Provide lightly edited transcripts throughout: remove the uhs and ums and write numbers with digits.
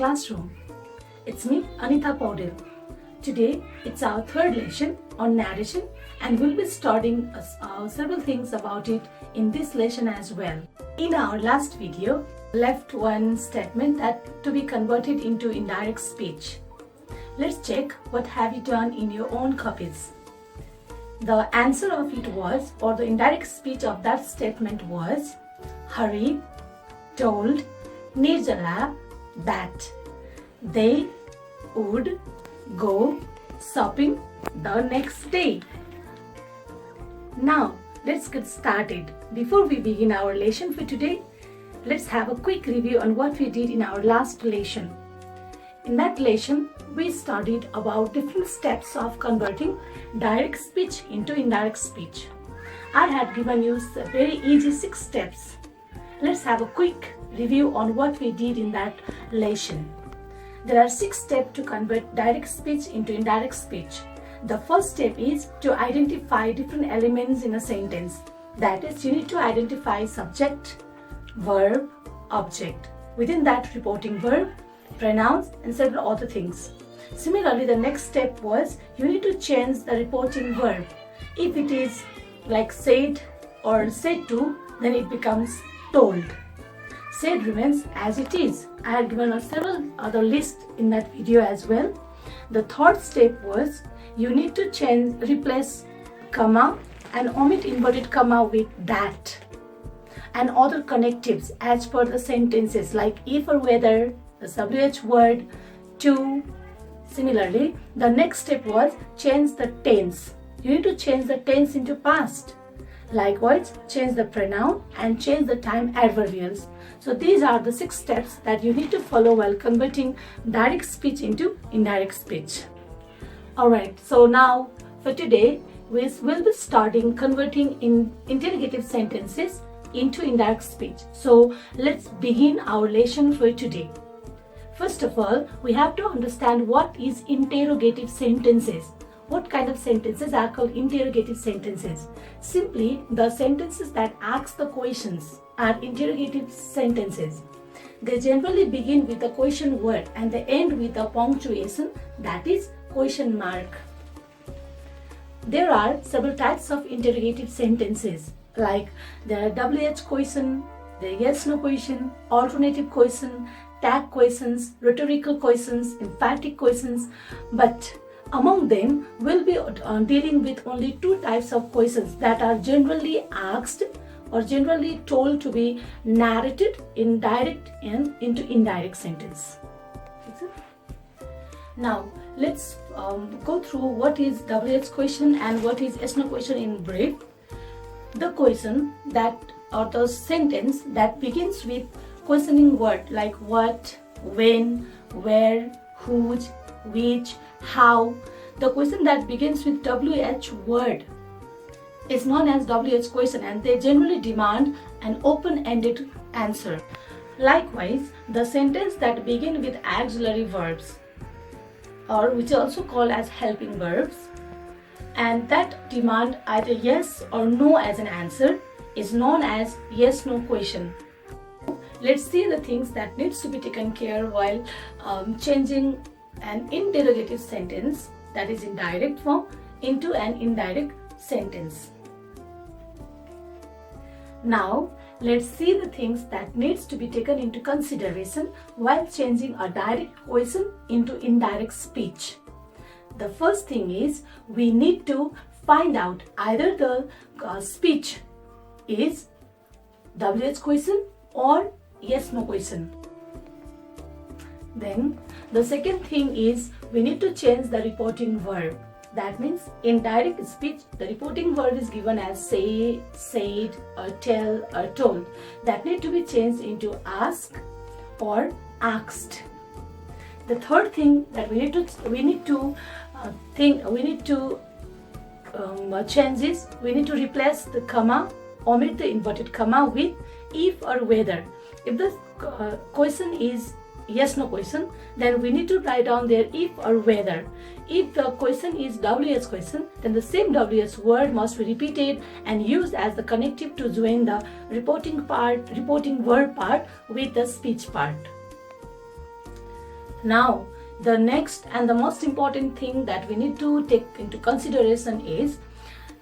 classroom. It's me, Anita Paudel. Today, it's our third lesson on narration and we'll be studying several things about it in this lesson as well. In our last video, left one statement that to be converted into indirect speech. Let's check what have you done in your own copies. The answer of it was, or the indirect speech of that statement was, hurried, told Nirjala that they would go shopping the next day. Now, let's get started. Before we begin our lesson for today, let's have a quick review on what we did in our last lesson. In that lesson, we studied about different steps of converting direct speech into indirect speech. I had given you very easy 6 steps. Let's have a quick review on what we did in that lesson. There are 6 steps to convert direct speech into indirect speech. The first step is to identify different elements in a sentence. That is, you need to identify subject, verb, object. Within that, reporting verb, pronouns, and several other things. Similarly, the next step was you need to change the reporting verb. If it is like said or said to, then it becomes told. Said remains as it is. I have given us several other lists in that video as well. The third step was you need to replace comma and omit inverted comma with that and other connectives as per the sentences like if or whether, the WH word, to. Similarly, the next step was change the tense. You need to change the tense into past. Likewise, change the pronoun and change the time adverbials. So these are the 6 steps that you need to follow while converting direct speech into indirect speech. Alright, so now for today, we will be starting converting in interrogative sentences into indirect speech. So let's begin our lesson for today. First of all, we have to understand what is interrogative sentences. What kind of sentences are called interrogative sentences? Simply, the sentences that ask the questions are interrogative sentences. They generally begin with the question word and they end with a punctuation, that is question mark. There are several types of interrogative sentences, like there are WH question, there are yes no question, alternative question, tag questions, rhetorical questions, emphatic questions, but among them, we'll be dealing with only 2 types of questions that are generally asked or generally told to be narrated in direct and into indirect sentence. Now, let's go through what is WH question and what is yes no question in brief. The question that or the sentence that begins with questioning word like what, when, where, whose, which, how. The question that begins with WH word is known as WH question and they generally demand an open-ended answer. Likewise, the sentence that begin with auxiliary verbs or which is also called as helping verbs and that demand either yes or no as an answer is known as yes-no question. Let's see the things that needs to be taken care while changing an interrogative sentence that is in direct form into an indirect sentence. Now, let's see the things that needs to be taken into consideration while changing a direct question into indirect speech. The first thing is we need to find out either the speech is WH question or yes no question. Then the second thing is we need to change the reporting verb. That means in direct speech the reporting verb is given as say, said, or tell, or told. That need to be changed into ask or asked. The third thing that we need to change is we need to replace the comma, omit the inverted comma with if or whether. If the question is yes no question, then we need to write down there if or whether. If the question is WH question, then the same WH word must be repeated and used as the connective to join the reporting verb part with the speech part. Now, the next and the most important thing that we need to take into consideration is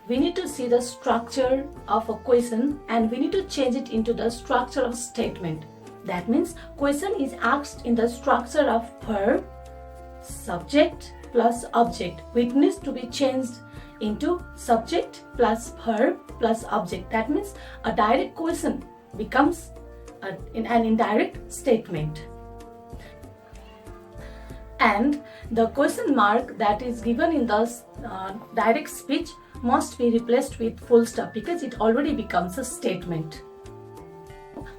we need to see the structure of a question and we need to change it into the structure of statement. That means question is asked in the structure of verb, subject plus object, which needs to be changed into subject plus verb plus object. That means a direct question becomes an indirect statement. And the question mark that is given in the direct speech must be replaced with full stop because it already becomes a statement.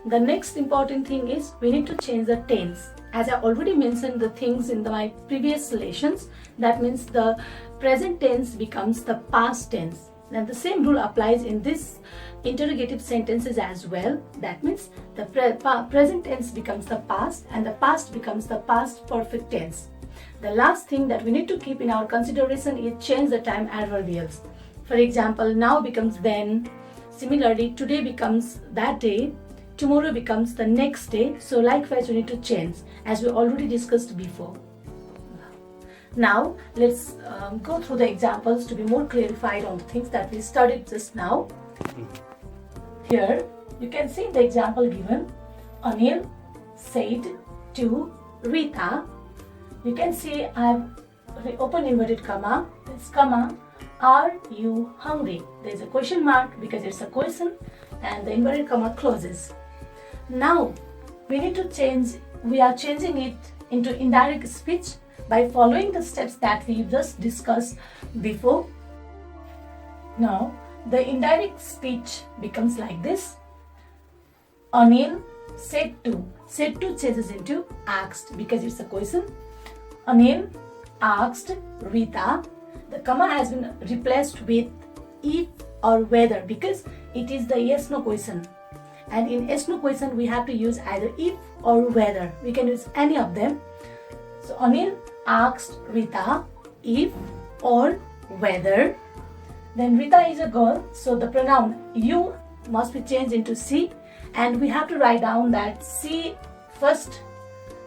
The next important thing is we need to change the tense. As I already mentioned the things in my previous lessons, that means the present tense becomes the past tense. And the same rule applies in this interrogative sentences as well. That means the present tense becomes the past and the past becomes the past perfect tense. The last thing that we need to keep in our consideration is change the time adverbials. For example, now becomes then. Similarly, today becomes that day. Tomorrow becomes the next day. So likewise, we need to change as we already discussed before. Now, let's go through the examples to be more clarified on the things that we studied just now. Here, you can see the example given. Anil said to Rita. You can see I have open inverted comma. This comma. Are you hungry? There is a question mark because it's a question and the inverted comma closes. Now, we need to change, we are changing it into indirect speech by following the steps that we just discussed before. Now, the indirect speech becomes like this. Anil said to. Said to changes into asked because it's a question. Anil asked Rita. The comma has been replaced with if or whether because it is the yes no question. And in yes no question we have to use either if or whether. We can use any of them. So Anil asked Rita if or whether. Then Rita is a girl, so the pronoun you must be changed into she, and we have to write down that she first,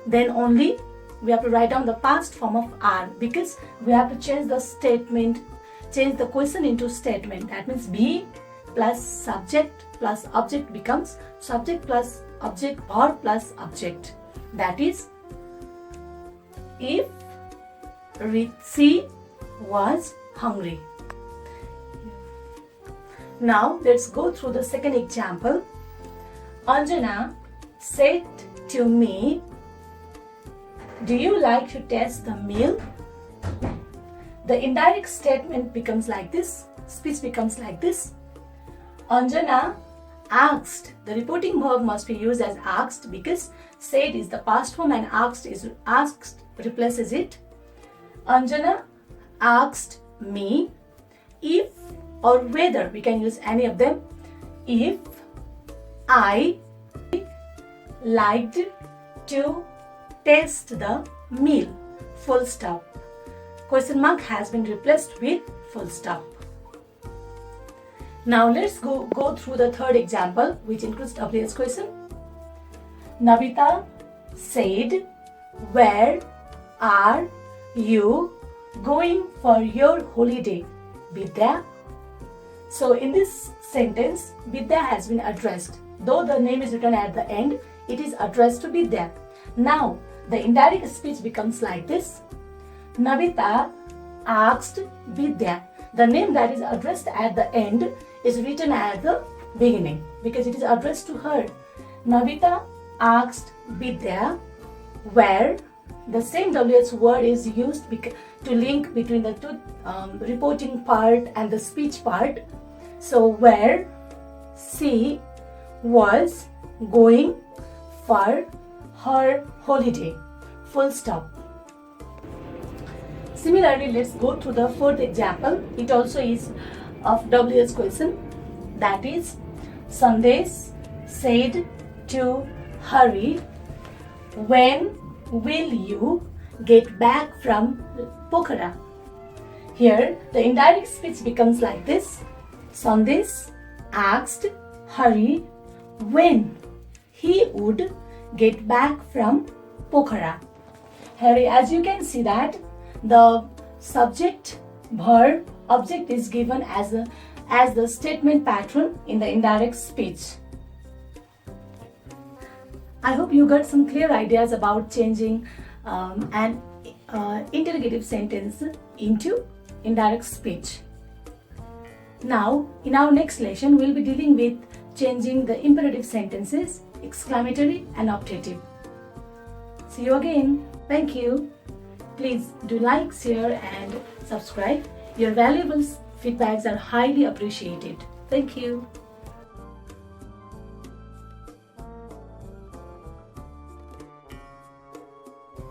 then only we have to write down the past form of are because we have to change the statement, change the question into statement. That means be plus subject plus object becomes subject plus object or plus object. That is, if she was hungry. Now let's go through the second example. Anjana said to me, do you like to taste the meal? The indirect statement becomes like this. Speech becomes like this. Anjana asked. The reporting verb must be used as asked because said is the past form and asked replaces it. Anjana asked me if or whether, we can use any of them, if I liked to taste the meal. Full stop. Question mark has been replaced with full stop. Now let's go through the third example, which includes WH question. Navita said, where are you going for your holiday, Vidya? So in this sentence, Vidya has been addressed. Though the name is written at the end, it is addressed to Vidya. Now, the indirect speech becomes like this. Navita asked Vidya. The name that is addressed at the end is written at the beginning because it is addressed to her. Navita asked Vidya where. The same WH word is used to link between the two reporting part and the speech part. So where she was going for her holiday. Full stop. Similarly, let's go through the fourth example. It also is of WH question. That is, Sandesh said to Hari, when will you get back from Pokhara? Here, the indirect speech becomes like this. Sandesh asked Hari when he would get back from Pokhara. Here, as you can see that the subject, verb, object is given as the statement pattern in the indirect speech. I hope you got some clear ideas about changing an interrogative sentence into indirect speech. Now, in our next lesson, we'll be dealing with changing the imperative sentences, exclamatory and optative. See you again. Thank you. Please do like, share and subscribe. Your valuable feedbacks are highly appreciated. Thank you.